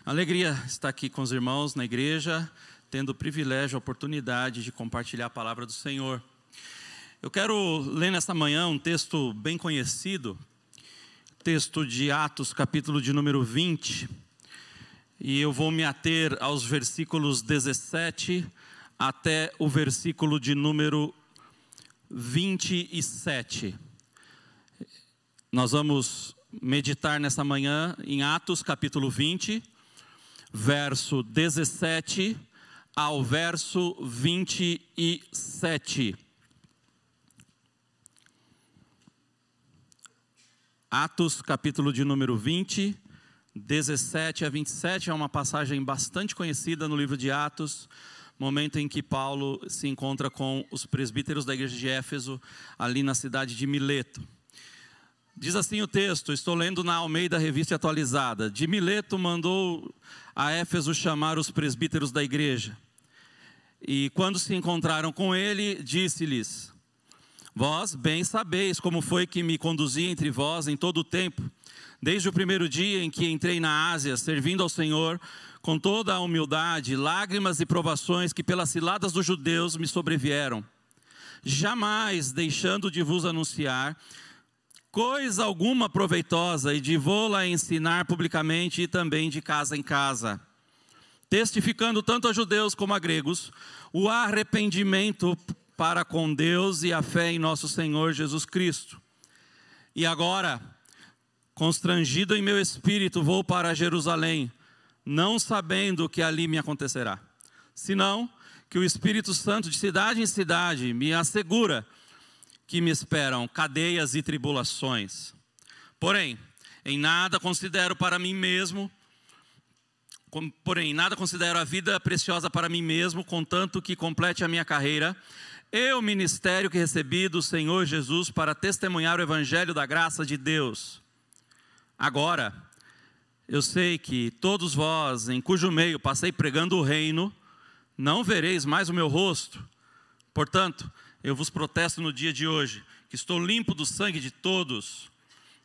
Alegria estar aqui com os irmãos na igreja, tendo o privilégio, a oportunidade de compartilhar a palavra do Senhor. Eu quero ler nesta manhã um texto bem conhecido, texto de Atos, capítulo de número 20, e eu vou me ater aos versículos 17 até o versículo de número 27. Nós vamos meditar nessa manhã em Atos, capítulo 20, verso 17 ao verso 27. Atos, capítulo de número 20, 17 a 27, é uma passagem bastante conhecida no livro de Atos, momento em que Paulo se encontra com os presbíteros da igreja de Éfeso, ali na cidade de Mileto. Diz assim o texto, estou lendo na Almeida Revista Atualizada. De Mileto mandou a Éfeso chamar os presbíteros da igreja. E quando se encontraram com ele, disse-lhes: vós bem sabeis como foi que me conduzi entre vós em todo o tempo, desde o primeiro dia em que entrei na Ásia, servindo ao Senhor, com toda a humildade, lágrimas e provações que pelas ciladas dos judeus me sobrevieram. Jamais deixando de vos anunciar coisa alguma proveitosa e de vô-la ensinar publicamente e também de casa em casa, testificando tanto a judeus como a gregos o arrependimento para com Deus e a fé em nosso Senhor Jesus Cristo. E agora, constrangido em meu espírito, vou para Jerusalém, não sabendo o que ali me acontecerá, senão que o Espírito Santo de cidade em cidade me assegura que me esperam cadeias e tribulações. Porém, em nada considero a vida preciosa para mim mesmo, contanto que complete a minha carreira e o ministério que recebi do Senhor Jesus para testemunhar o evangelho da graça de Deus. Agora, eu sei que todos vós, em cujo meio passei pregando o reino, não vereis mais o meu rosto. Portanto, eu vos protesto no dia de hoje, que estou limpo do sangue de todos,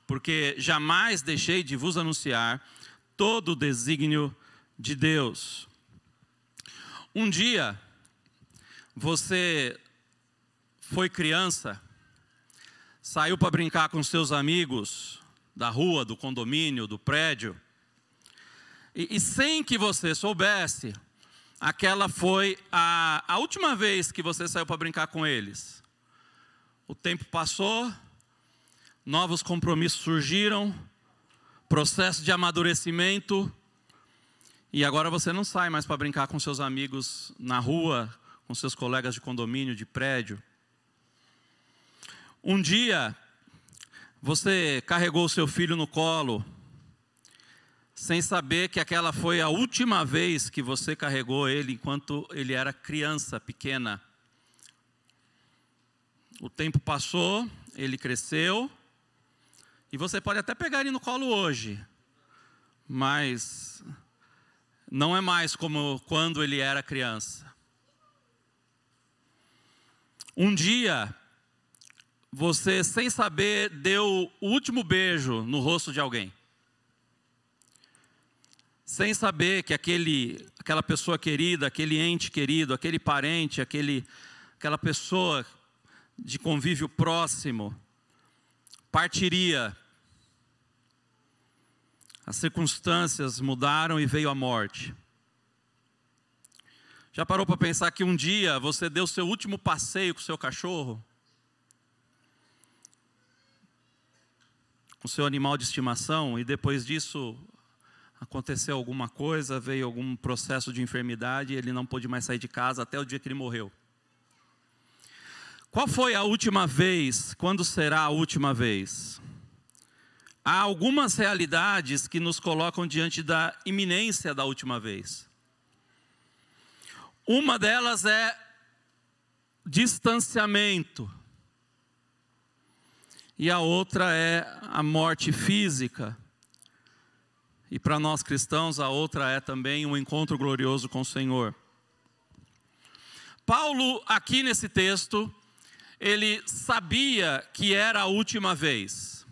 porque jamais deixei de vos anunciar todo o desígnio de Deus. Um dia, você foi criança, saiu para brincar com seus amigos da rua, do condomínio, do prédio, e sem que você soubesse, aquela foi a última vez que você saiu para brincar com eles. O tempo passou, novos compromissos surgiram, processo de amadurecimento, e agora você não sai mais para brincar com seus amigos na rua, com seus colegas de condomínio, de prédio. Um dia, você carregou o seu filho no colo, sem saber que aquela foi a última vez que você carregou ele enquanto ele era criança, pequena. O tempo passou, ele cresceu, e você pode até pegar ele no colo hoje, mas não é mais como quando ele era criança. Um dia, você, sem saber, deu o último beijo no rosto de alguém. Sem saber que aquela pessoa querida, aquele ente querido, aquele parente, aquela pessoa de convívio próximo, partiria. As circunstâncias mudaram e veio a morte. Já parou para pensar que um dia você deu seu último passeio com o seu cachorro? Com o seu animal de estimação, e depois disso aconteceu alguma coisa, veio algum processo de enfermidade, ele não pôde mais sair de casa até o dia que ele morreu. Qual foi a última vez? Quando será a última vez? Há algumas realidades que nos colocam diante da iminência da última vez. Uma delas é distanciamento. E a outra é a morte física. E para nós cristãos, a outra é também um encontro glorioso com o Senhor. Paulo, aqui nesse texto, ele sabia que era a última vez.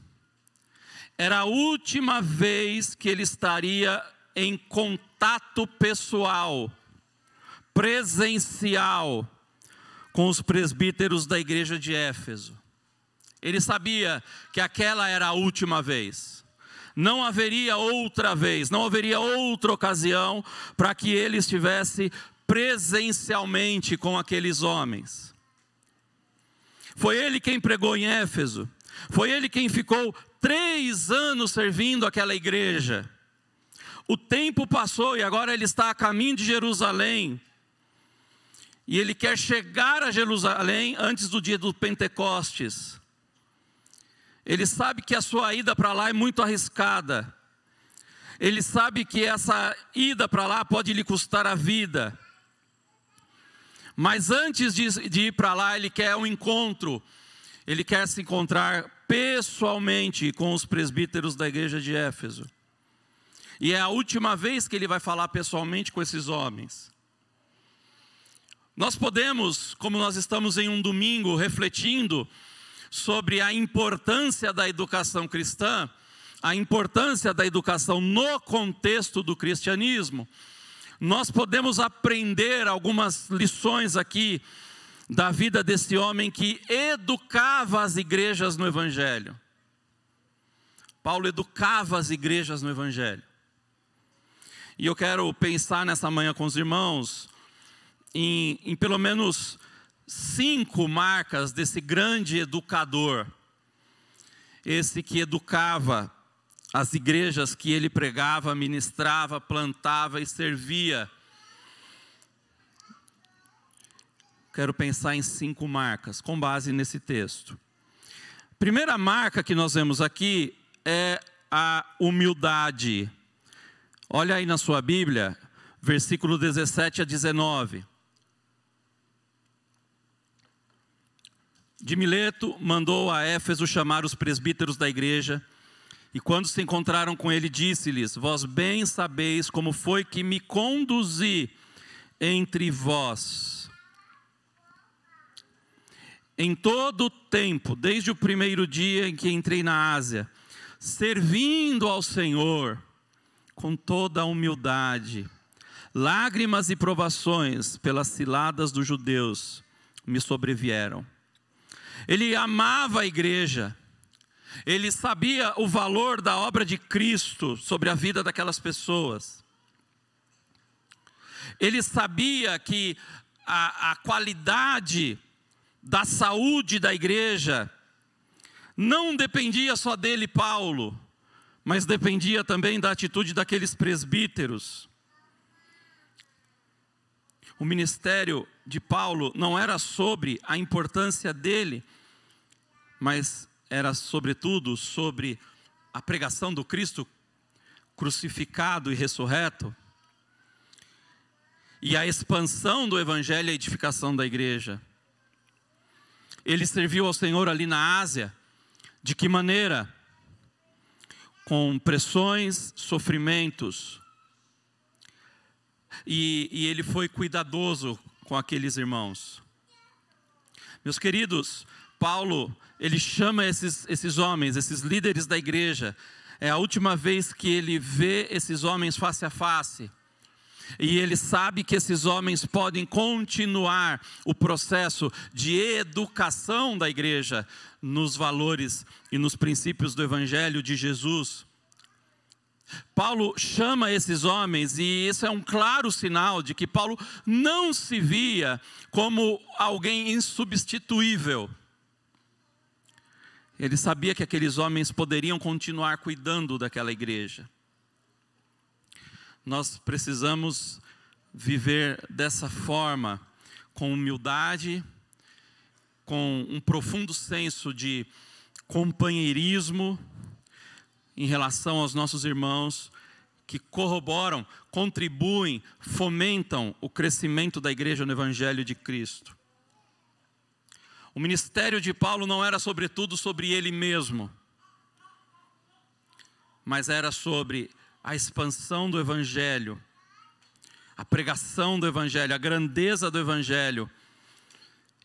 Era a última vez que ele estaria em contato pessoal, presencial, com os presbíteros da igreja de Éfeso. Ele sabia que aquela era a última vez. Não haveria outra vez, não haveria outra ocasião para que ele estivesse presencialmente com aqueles homens. Foi ele quem pregou em Éfeso. Foi ele quem ficou 3 anos servindo aquela igreja. O tempo passou e agora ele está a caminho de Jerusalém. E ele quer chegar a Jerusalém antes do dia do Pentecostes. Ele sabe que a sua ida para lá é muito arriscada. Ele sabe que essa ida para lá pode lhe custar a vida. Mas antes de ir para lá, ele quer um encontro. Ele quer se encontrar pessoalmente com os presbíteros da igreja de Éfeso. E é a última vez que ele vai falar pessoalmente com esses homens. Nós podemos, como nós estamos em um domingo refletindo sobre a importância da educação cristã, a importância da educação no contexto do cristianismo, nós podemos aprender algumas lições aqui da vida desse homem que educava as igrejas no Evangelho. Paulo educava as igrejas no Evangelho. E eu quero pensar nessa manhã com os irmãos em pelo menos 5 marcas desse grande educador. Esse que educava as igrejas que ele pregava, ministrava, plantava e servia. Quero pensar em 5 marcas com base nesse texto. Primeira marca que nós vemos aqui é a humildade. Olha aí na sua Bíblia, versículo 17 a 19. De Mileto mandou a Éfeso chamar os presbíteros da igreja, e quando se encontraram com ele, disse-lhes: vós bem sabeis como foi que me conduzi entre vós. Em todo o tempo, desde o primeiro dia em que entrei na Ásia, servindo ao Senhor, com toda a humildade, lágrimas e provações pelas ciladas dos judeus me sobrevieram. Ele amava a igreja, ele sabia o valor da obra de Cristo sobre a vida daquelas pessoas. Ele sabia que a qualidade da saúde da igreja não dependia só dele, Paulo, mas dependia também da atitude daqueles presbíteros. O ministério de Paulo não era sobre a importância dele, mas era sobretudo sobre a pregação do Cristo crucificado e ressurreto, e a expansão do evangelho e a edificação da igreja. Ele serviu ao Senhor ali na Ásia. De que maneira? Com pressões, sofrimentos. E ele foi cuidadoso com aqueles irmãos. Meus queridos, Paulo, ele chama esses homens, esses líderes da igreja. É a última vez que ele vê esses homens face a face. E ele sabe que esses homens podem continuar o processo de educação da igreja nos valores e nos princípios do Evangelho de Jesus. Paulo chama esses homens, e isso é um claro sinal de que Paulo não se via como alguém insubstituível. Ele sabia que aqueles homens poderiam continuar cuidando daquela igreja. Nós precisamos viver dessa forma, com humildade, com um profundo senso de companheirismo em relação aos nossos irmãos que corroboram, contribuem, fomentam o crescimento da igreja no Evangelho de Cristo. O ministério de Paulo não era sobretudo sobre ele mesmo, mas era sobre a expansão do Evangelho, a pregação do Evangelho, a grandeza do Evangelho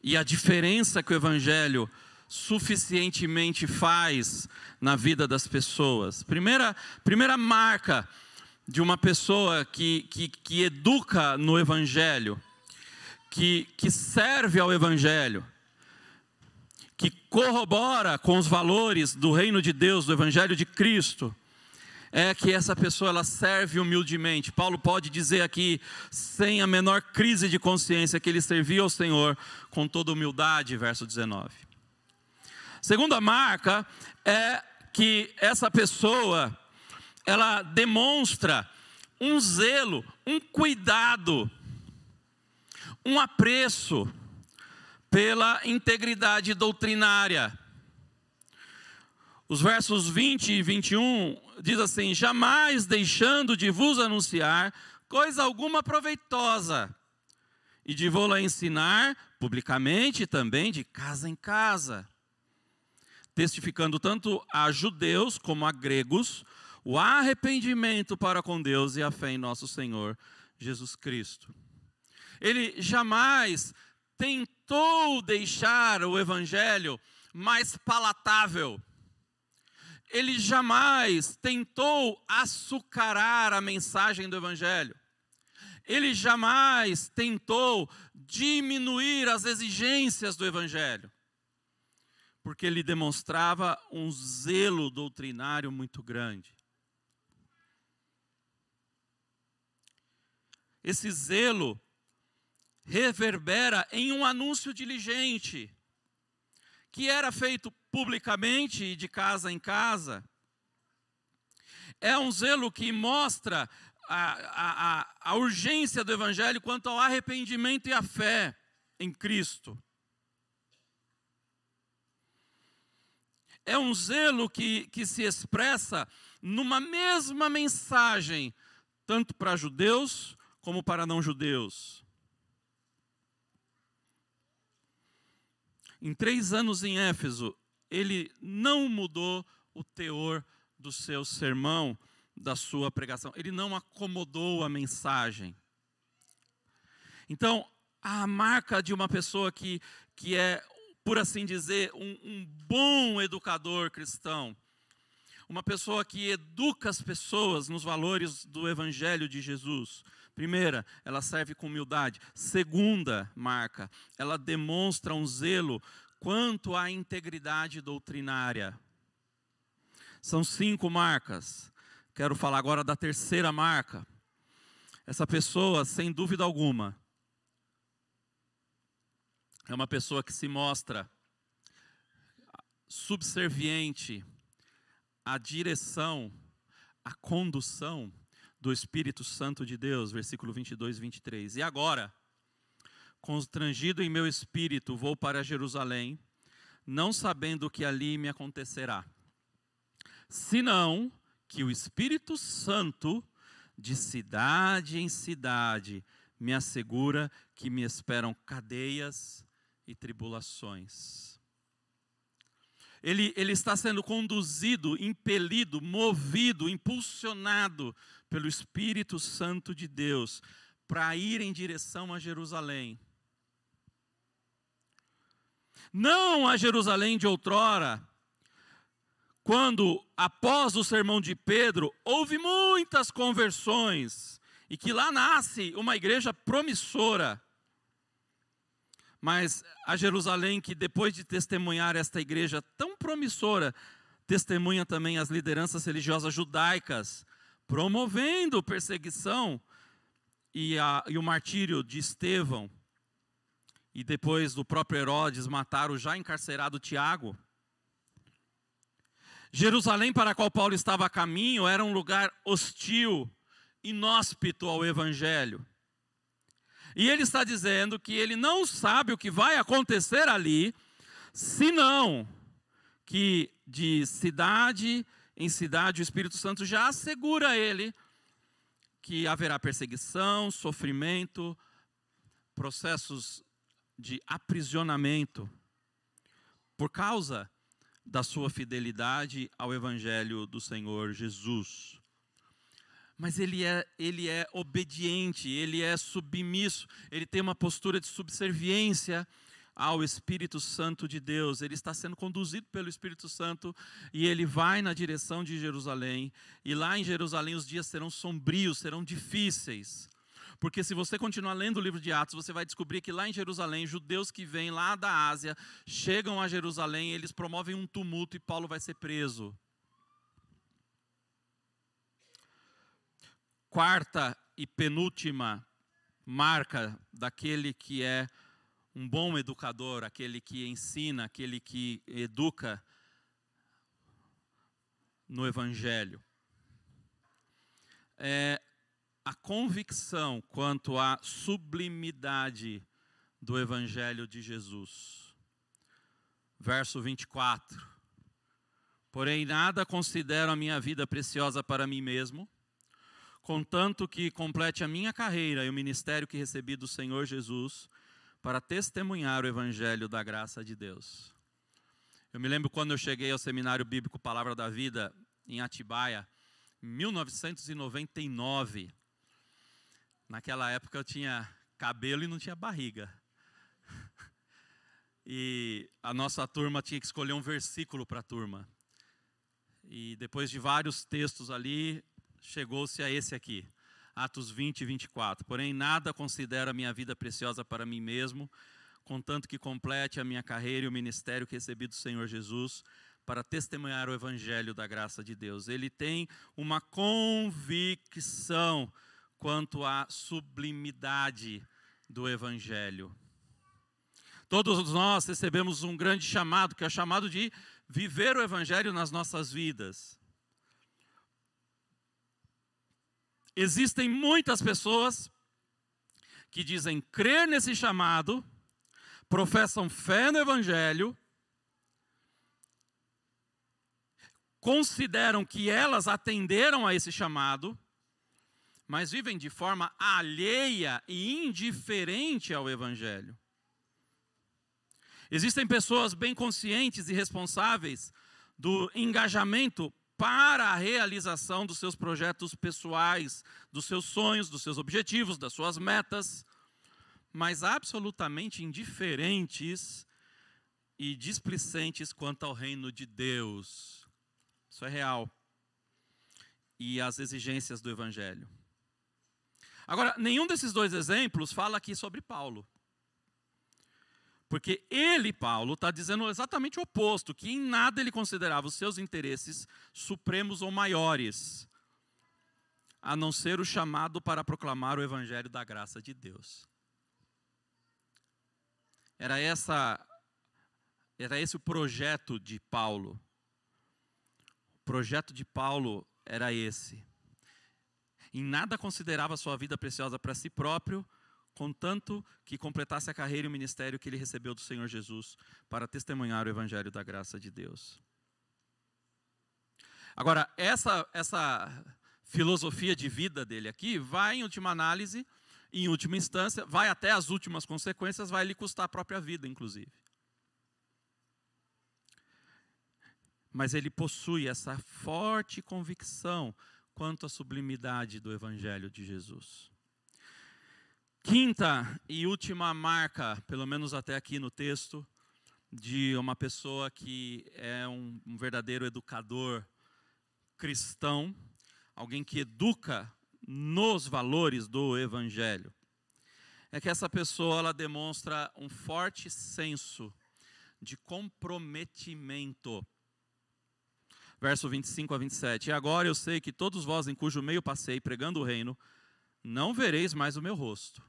e a diferença que o Evangelho suficientemente faz na vida das pessoas. Primeira marca de uma pessoa que educa no Evangelho, que serve ao Evangelho, que corrobora com os valores do reino de Deus, do Evangelho de Cristo, é que essa pessoa ela serve humildemente. Paulo pode dizer aqui, sem a menor crise de consciência, que ele servia ao Senhor com toda humildade, verso 19. Segunda marca é que essa pessoa, ela demonstra um zelo, um cuidado, um apreço pela integridade doutrinária. Os versos 20 e 21 diz assim: jamais deixando de vos anunciar coisa alguma proveitosa, e de vô-la ensinar publicamente também de casa em casa, testificando tanto a judeus como a gregos o arrependimento para com Deus e a fé em nosso Senhor Jesus Cristo. Ele jamais tentou deixar o Evangelho mais palatável. Ele jamais tentou açucarar a mensagem do Evangelho. Ele jamais tentou diminuir as exigências do Evangelho. Porque ele demonstrava um zelo doutrinário muito grande. Esse zelo reverbera em um anúncio diligente, que era feito publicamente e de casa em casa. É um zelo que mostra a urgência do Evangelho quanto ao arrependimento e à fé em Cristo. É um zelo que se expressa numa mesma mensagem, tanto para judeus como para não judeus. Em 3 anos em Éfeso, ele não mudou o teor do seu sermão, da sua pregação. Ele não acomodou a mensagem. Então, a marca de uma pessoa que é, por assim dizer, um bom educador cristão, uma pessoa que educa as pessoas nos valores do Evangelho de Jesus. Primeira, ela serve com humildade. Segunda marca, ela demonstra um zelo quanto à integridade doutrinária. São 5 marcas. Quero falar agora da terceira marca. Essa pessoa, sem dúvida alguma, é uma pessoa que se mostra subserviente à direção, à condução do Espírito Santo de Deus, versículo 22 e 23. E agora, constrangido em meu espírito, vou para Jerusalém, não sabendo o que ali me acontecerá, senão que o Espírito Santo, de cidade em cidade, me assegura que me esperam cadeias e tribulações. Ele está sendo conduzido, impelido, movido, impulsionado pelo Espírito Santo de Deus para ir em direção a Jerusalém. Não a Jerusalém de outrora, quando, após o sermão de Pedro, houve muitas conversões, e que lá nasce uma igreja promissora. Mas a Jerusalém que, depois de testemunhar esta igreja tão promissora, testemunha também as lideranças religiosas judaicas, promovendo perseguição e o martírio de Estevão, e depois do próprio Herodes matar o já encarcerado Tiago. Jerusalém, para a qual Paulo estava a caminho, era um lugar hostil, inóspito ao Evangelho. E ele está dizendo que ele não sabe o que vai acontecer ali, senão que de cidade em cidade o Espírito Santo já assegura a ele que haverá perseguição, sofrimento, processos de aprisionamento, por causa da sua fidelidade ao Evangelho do Senhor Jesus. Mas ele é obediente, ele é submisso, ele tem uma postura de subserviência ao Espírito Santo de Deus. Ele está sendo conduzido pelo Espírito Santo e ele vai na direção de Jerusalém. E lá em Jerusalém os dias serão sombrios, serão difíceis. Porque se você continuar lendo o livro de Atos, você vai descobrir que lá em Jerusalém, judeus que vêm lá da Ásia, chegam a Jerusalém, eles promovem um tumulto e Paulo vai ser preso. Quarta e penúltima marca daquele que é um bom educador, aquele que ensina, aquele que educa no Evangelho. É a convicção quanto à sublimidade do Evangelho de Jesus. Verso 24. Porém, nada considero a minha vida preciosa para mim mesmo, contanto que complete a minha carreira e o ministério que recebi do Senhor Jesus, para testemunhar o Evangelho da graça de Deus. Eu me lembro quando eu cheguei ao Seminário Bíblico Palavra da Vida, em Atibaia, em 1999. Naquela época eu tinha cabelo e não tinha barriga. E a nossa turma tinha que escolher um versículo para a turma. E depois de vários textos ali, chegou-se a esse aqui. Atos 20 e 24. Porém, nada considero a minha vida preciosa para mim mesmo, contanto que complete a minha carreira e o ministério que recebi do Senhor Jesus, para testemunhar o Evangelho da graça de Deus. Ele tem uma convicção quanto à sublimidade do Evangelho. Todos nós recebemos um grande chamado, que é o chamado de viver o Evangelho nas nossas vidas. Existem muitas pessoas que dizem crer nesse chamado, professam fé no Evangelho, consideram que elas atenderam a esse chamado, mas vivem de forma alheia e indiferente ao Evangelho. Existem pessoas bem conscientes e responsáveis do engajamento para a realização dos seus projetos pessoais, dos seus sonhos, dos seus objetivos, das suas metas, mas absolutamente indiferentes e displicentes quanto ao reino de Deus. Isso é real. E as exigências do Evangelho. Agora, nenhum desses dois exemplos fala aqui sobre Paulo. Porque ele, Paulo, está dizendo exatamente o oposto, que em nada ele considerava os seus interesses supremos ou maiores, a não ser o chamado para proclamar o Evangelho da graça de Deus. Era esse o projeto de Paulo. O projeto de Paulo era esse. Em nada considerava sua vida preciosa para si próprio, contanto que completasse a carreira e o ministério que ele recebeu do Senhor Jesus para testemunhar o Evangelho da graça de Deus. Agora, essa filosofia de vida dele aqui vai, em última análise, em última instância, vai até as últimas consequências, vai lhe custar a própria vida, inclusive. Mas ele possui essa forte convicção quanto à sublimidade do Evangelho de Jesus. Quinta e última marca, pelo menos até aqui no texto, de uma pessoa que é um verdadeiro educador cristão, alguém que educa nos valores do Evangelho, é que essa pessoa ela demonstra um forte senso de comprometimento. Verso 25 a 27. E agora eu sei que todos vós em cujo meio passei pregando o reino, não vereis mais o meu rosto.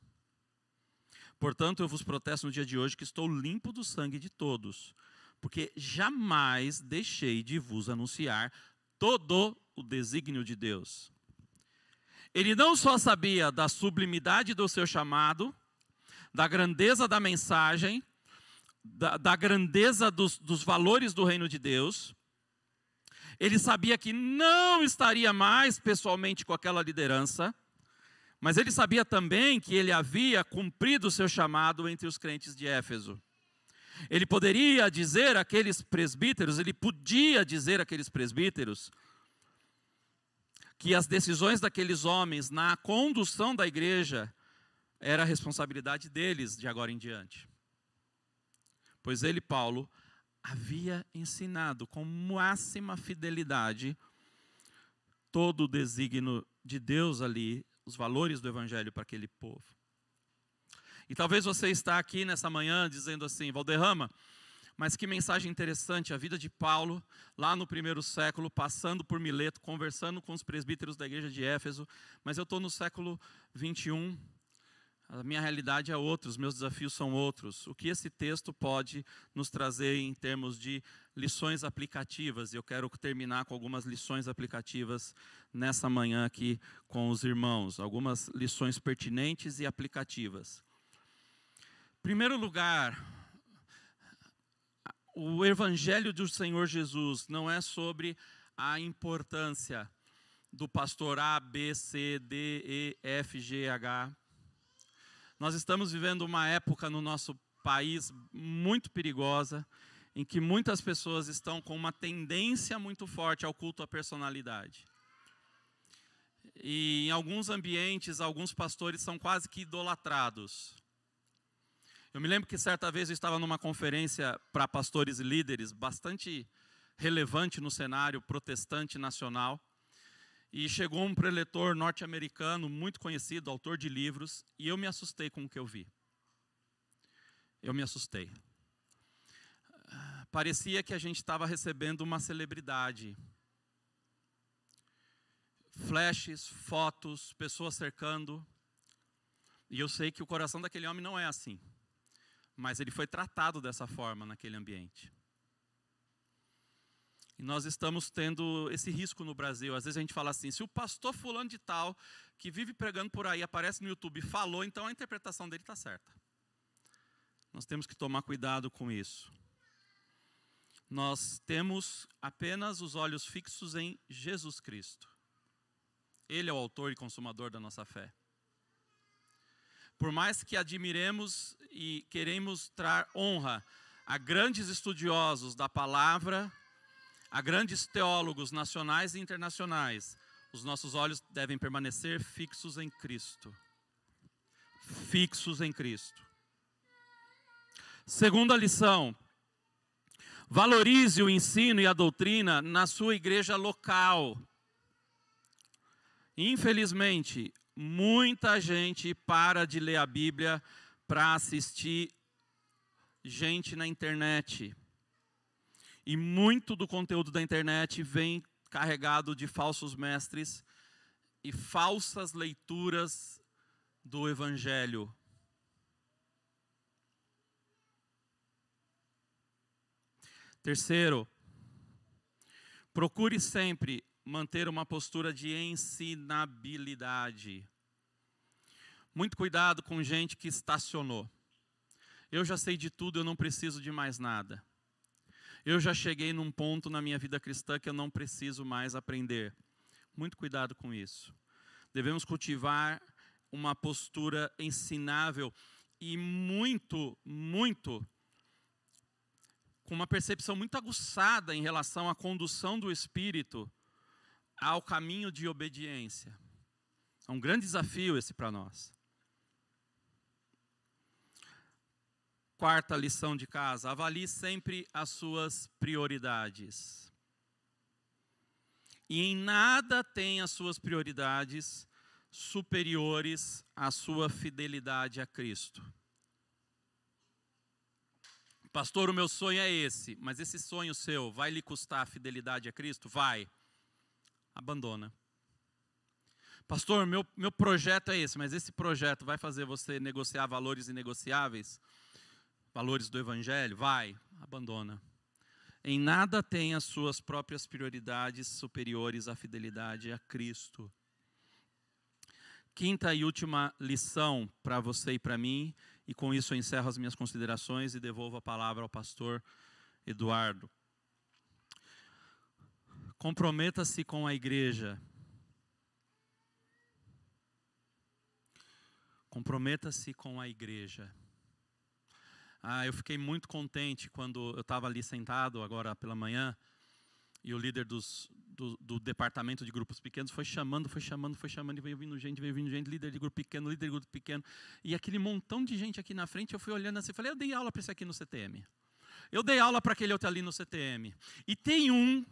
Portanto, eu vos protesto no dia de hoje que estou limpo do sangue de todos, porque jamais deixei de vos anunciar todo o desígnio de Deus. Ele não só sabia da sublimidade do seu chamado, da grandeza da mensagem, da grandeza dos valores do reino de Deus. Ele sabia que não estaria mais pessoalmente com aquela liderança, mas ele sabia também que ele havia cumprido o seu chamado entre os crentes de Éfeso. Ele poderia dizer àqueles presbíteros, ele podia dizer àqueles presbíteros, que as decisões daqueles homens na condução da igreja era a responsabilidade deles de agora em diante. Pois ele, Paulo, havia ensinado com máxima fidelidade todo o desígnio de Deus ali, os valores do evangelho para aquele povo. E talvez você está aqui nessa manhã dizendo assim: Valderrama, mas que mensagem interessante, a vida de Paulo, lá no primeiro século, passando por Mileto, conversando com os presbíteros da igreja de Éfeso, mas eu estou no século 21, a minha realidade é outra, os meus desafios são outros. O que esse texto pode nos trazer em termos de lições aplicativas? Eu quero terminar com algumas lições aplicativas nessa manhã aqui com os irmãos, algumas lições pertinentes e aplicativas. Em primeiro lugar, o evangelho do Senhor Jesus não é sobre a importância do pastor A, B, C, D, E, F, G, H. Nós estamos vivendo uma época no nosso país muito perigosa, em que muitas pessoas estão com uma tendência muito forte ao culto à personalidade. E em alguns ambientes, alguns pastores são quase que idolatrados. Eu me lembro que certa vez eu estava numa conferência para pastores e líderes, bastante relevante no cenário protestante nacional. E chegou um preletor norte-americano, muito conhecido, autor de livros, e eu me assustei com o que eu vi. Eu me assustei. Parecia que a gente estava recebendo uma celebridade. Flashes, fotos, pessoas cercando. E eu sei que o coração daquele homem não é assim. Mas ele foi tratado dessa forma naquele ambiente. E nós estamos tendo esse risco no Brasil. Às vezes a gente fala assim: se o pastor fulano de tal, que vive pregando por aí, aparece no YouTube e falou, então a interpretação dele está certa. Nós temos que tomar cuidado com isso. Nós temos apenas os olhos fixos em Jesus Cristo. Ele é o autor e consumador da nossa fé. Por mais que admiremos e queremos dar honra a grandes estudiosos da palavra, a grandes teólogos nacionais e internacionais, os nossos olhos devem permanecer fixos em Cristo. Fixos em Cristo. Segunda lição: valorize o ensino e a doutrina na sua igreja local. Infelizmente, muita gente para de ler a Bíblia para assistir gente na internet. E muito do conteúdo da internet vem carregado de falsos mestres e falsas leituras do Evangelho. Terceiro, procure sempre manter uma postura de ensinabilidade. Muito cuidado com gente que estacionou. Eu já sei de tudo, eu não preciso de mais nada. Eu já cheguei num ponto na minha vida cristã que eu não preciso mais aprender. Muito cuidado com isso. Devemos cultivar uma postura ensinável e com uma percepção muito aguçada em relação à condução do Espírito ao caminho de obediência. É um grande desafio esse para nós. Quarta lição de casa: avalie sempre as suas prioridades. E em nada tem as suas prioridades superiores à sua fidelidade a Cristo. Pastor, o meu sonho é esse, mas esse sonho seu vai lhe custar a fidelidade a Cristo? Vai. Abandona. Pastor, meu projeto é esse, mas esse projeto vai fazer você negociar valores inegociáveis? Valores do Evangelho? Vai. Abandona. Em nada tem as suas próprias prioridades superiores à fidelidade a Cristo. Quinta e última lição para você e para mim, e com isso eu encerro as minhas considerações e devolvo a palavra ao pastor Eduardo. Comprometa-se com a igreja. Comprometa-se com a igreja. Eu fiquei muito contente quando eu estava ali sentado agora pela manhã e o líder do departamento de grupos pequenos foi chamando, e veio vindo gente, líder de grupo pequeno, e aquele montão de gente aqui na frente, eu fui olhando assim, falei, eu dei aula para isso aqui no CTM. Eu dei aula para aquele outro ali no CTM. E tem um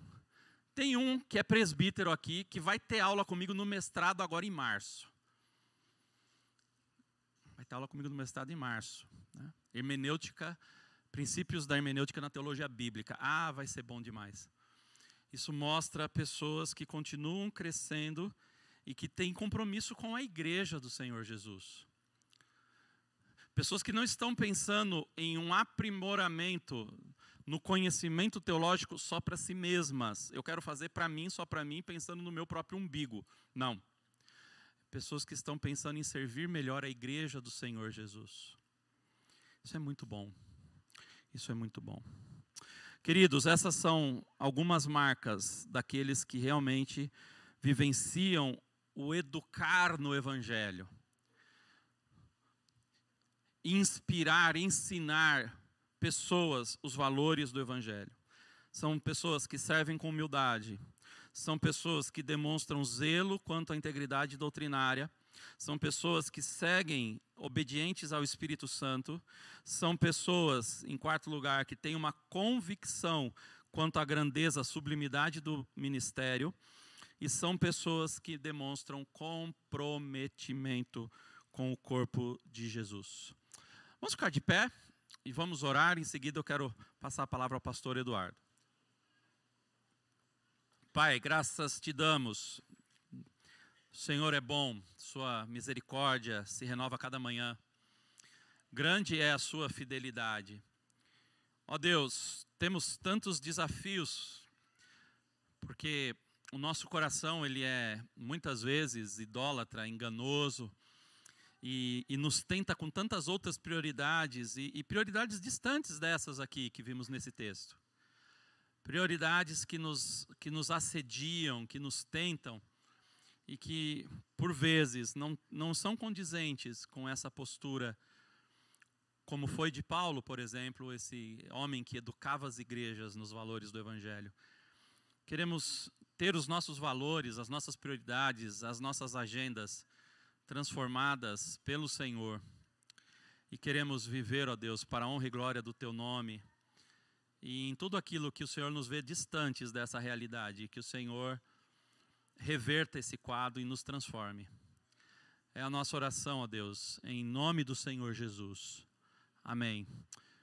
que é presbítero aqui, que vai ter aula comigo no mestrado agora em março. Vai ter aula comigo no mestrado em março. Né? Hermenêutica, princípios da hermenêutica na teologia bíblica. Ah, vai ser bom demais. Isso mostra pessoas que continuam crescendo e que têm compromisso com a igreja do Senhor Jesus. Pessoas que não estão pensando em um aprimoramento no conhecimento teológico só para si mesmas. Eu quero fazer para mim, só para mim, pensando no meu próprio umbigo. Não. Pessoas que estão pensando em servir melhor a igreja do Senhor Jesus. Isso é muito bom. Isso é muito bom. Queridos, essas são algumas marcas daqueles que realmente vivenciam o educar no Evangelho. Inspirar, ensinar pessoas os valores do Evangelho. São pessoas que servem com humildade. São pessoas que demonstram zelo quanto à integridade doutrinária. São pessoas que seguem obedientes ao Espírito Santo. São pessoas, em quarto lugar, que têm uma convicção quanto à grandeza, à sublimidade do ministério. E são pessoas que demonstram comprometimento com o corpo de Jesus. Vamos ficar de pé e vamos orar. Em seguida eu quero passar a palavra ao pastor Eduardo. Pai, graças te damos. O Senhor é bom, sua misericórdia se renova a cada manhã. Grande é a sua fidelidade. Ó Deus, temos tantos desafios, porque o nosso coração ele é muitas vezes idólatra, enganoso, e nos tenta com tantas outras prioridades, e prioridades distantes dessas aqui que vimos nesse texto. Prioridades que nos assediam, que nos tentam, e que, por vezes, não são condizentes com essa postura, como foi de Paulo, por exemplo, esse homem que educava as igrejas nos valores do Evangelho. Queremos ter os nossos valores, as nossas prioridades, as nossas agendas transformadas pelo Senhor. E queremos viver, ó Deus, para a honra e glória do Teu nome. E em tudo aquilo que o Senhor nos vê distantes dessa realidade, que o Senhor reverta esse quadro e nos transforme. É a nossa oração, ó Deus, em nome do Senhor Jesus. Amém.